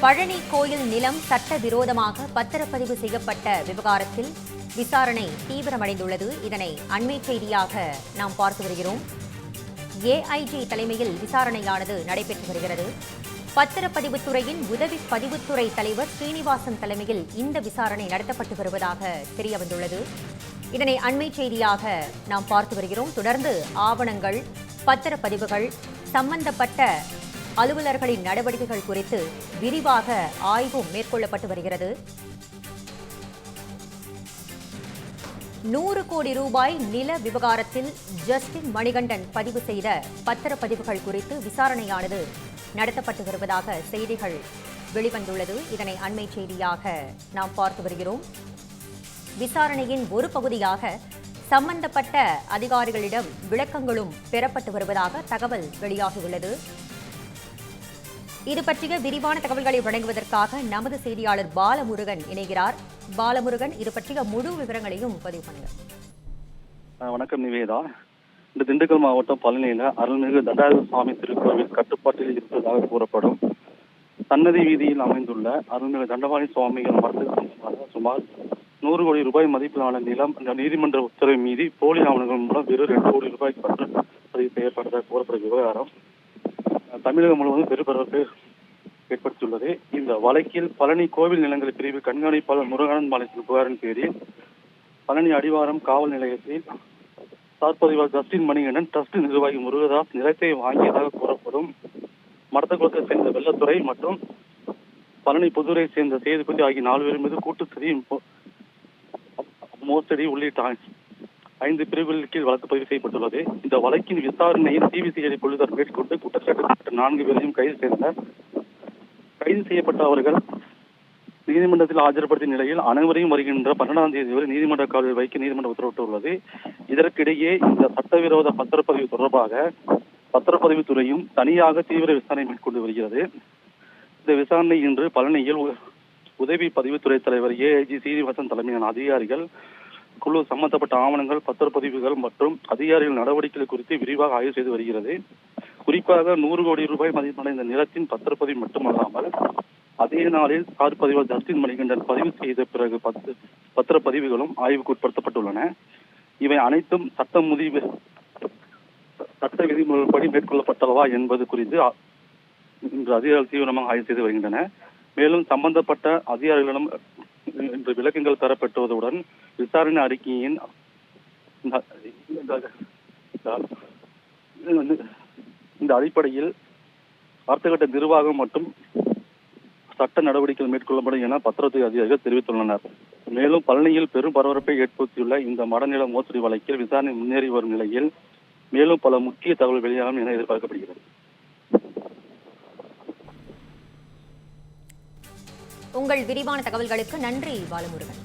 பழனி கோயில் நிலம் சட்டவிரோதமாக பத்திரப்பதிவு செய்யப்பட்ட விவகாரத்தில் விசாரணை தீவிரமடைந்துள்ளது. இதனை அண்மை செய்தியாக நாம் பார்த்து வருகிறோம். ஏஐஜி தலைமையில் விசாரணையானது நடைபெற்று வருகிறது. பத்திரப்பதிவுத்துறையின் உதவி பதிவுத்துறை தலைவர் ஸ்ரீனிவாசன் தலைமையில் இந்த விசாரணை நடத்தப்பட்டு வருவதாக தெரியவந்துள்ளது. இதனை அண்மை செய்தியாக நாம் பார்த்து வருகிறோம். தொடர்ந்து ஆவணங்கள், பத்திரப்பதிவுகள், சம்பந்தப்பட்ட அலுவலர்களின் நடவடிக்கைகள் குறித்து விரிவாக ஆய்வும் மேற்கொள்ளப்பட்டு வருகிறது. 100 கோடி ரூபாய் நில விவகாரத்தில் ஜஸ்டின் மணிகண்டன் பதிவு செய்த பத்திரப்பதிவுகள் குறித்து விசாரணையானது நடத்தப்பட்டு வருவதாக செய்திகள் வெளிவந்துள்ளது. இதனை அண்மை செய்தியாக நாம் பார்த்து வருகிறோம். விசாரணையின் ஒரு பகுதியாக சம்பந்தப்பட்ட அதிகாரிகளிடம் விளக்கங்களும் பெறப்பட்டு வருவதாக தகவல் வெளியாகியுள்ளது. இது பற்றிய விரிவான தகவல்களை வழங்குவதற்காக நமது செய்தியாளர் பாலமுருகன் இணைகிறார். பாலமுருகன், இது பற்றிய முழு விவரங்களையும் பதிவு பண்ணுங்க. வணக்கம் நிவேதா. இந்த திண்டுக்கல் மாவட்டம் பழனியில அருள்மிகு தண்டாயுத சுவாமி திருக்கோவில் கட்டுப்பாட்டில் இருப்பதாக கூறப்படும் சன்னதி வீதியில் அமைந்துள்ள அருள்மிகு தண்டபாணி சுவாமிகள் மரத்துக்கு சுமார் 100 கோடி ரூபாய் மதிப்பிலான நிலம் நீதிமன்ற உத்தரவு மீறி போலி ஆவணங்கள் மூலம் வெறும் 2 கோடி ரூபாய்க்கு பதிவு செய்யப்பட்டதாக கூறப்படும் விவகாரம் தமிழகம் முழுவதும் பெருபரப்பு ஏற்படுத்தியுள்ளது. இந்த வழக்கில் பழனி கோவில் நிலங்கள் பிரிவு கண்காணிப்பாளர் முருகானந்த் மாநிலத்தின் புகாரின் பேரில் பழனி அடிவாரம் காவல் நிலையத்தில் சார்பதிவாளர் ஜஸ்டின் மணிகண்டன், டிரஸ்ட் நிர்வாகி முருகதாஸ் நிலத்தை வாங்கியதாக கூறப்படும் மடத்தகுளத்தை சேர்ந்த வெள்ளத்துறை மற்றும் பழனி புதுரை சேர்ந்த சேதுபதி ஆகிய 4 பேர் மீது கூட்டுச்சதி, மோசடி உள்ளிட்ட 5 பிரிவுகளின் கீழ் வழக்கு பதிவு செய்யப்பட்டுள்ளது. இந்த வழக்கின் விசாரணையில் சிபிசிஐடி போலீசார் மேற்கொண்டு குற்றச்சாட்டு 4 பேரையும் கைது செய்யப்பட்ட அவர்கள் நீதிமன்றத்தில் ஆஜர்படுத்திய நிலையில் அனைவரையும் வருகின்ற 12ஆம் தேதி வரை நீதிமன்ற காவலில் வைக்க நீதிமன்றம் உத்தரவிட்டுள்ளது. இதற்கிடையே இந்த சட்டவிரோத பத்திரப்பதிவு தொடர்பாக பத்திரப்பதிவுத்துறையும் தனியாக தீவிர விசாரணை மேற்கொண்டு வருகிறது. இந்த விசாரணை இன்று பழனியில் உதவி பதிவுத்துறை தலைவர் ஏஐஜி ஸ்ரீனிவாசன் தலைமையிலான அதிகாரிகள் குழு சம்பந்தப்பட்ட ஆவணங்கள், பத்திரப்பதிவுகள் மற்றும் அதிகாரிகள் நடவடிக்கைகள் குறித்து விரிவாக ஆய்வு செய்து வருகிறது. குறிப்பாக 100 கோடி ரூபாய் மதிப்பான இந்த நிலத்தின் பத்திரப்பதிவு மட்டுமல்லாமல் அதே நாளில் சார்பதிவாளர் ஜஸ்டின் மணிகண்டன் பதிவு செய்த பிறகு பத்திரப்பதிவுகளும் ஆய்வுக்கு உட்படுத்தப்பட்டுள்ளன. இவை அனைத்தும் சட்ட விதிமுறைப்படி மேற்கொள்ளப்பட்டனவா என்பது குறித்து இன்று அதிகாரிகள் தீவிரமாக ஆய்வு செய்து வருகின்றன. மேலும் சம்பந்தப்பட்ட அதிகாரிகளிடம் இன்று விளக்கங்கள் பெறப்பட்டுவதுடன் விசாரணை அறிக்கையின் இந்த அடிப்படையில் அடுத்த கட்ட நிர்வாகம் மற்றும் சட்ட நடவடிக்கைகள் மேற்கொள்ளப்படும் என பத்திரத்துறை அதிகாரிகள் தெரிவித்துள்ளனர். மேலும் பழனியில் பெரும் பரபரப்பை ஏற்படுத்தியுள்ள இந்த மடநில மோசடி வழக்கில் விசாரணை முன்னேறி வரும் நிலையில் மேலும் பல முக்கிய தகவல் வெளியாகும் என எதிர்பார்க்கப்படுகிறது. உங்கள் விரிவான தகவல்களுக்கு நன்றி பாலமுருகன்.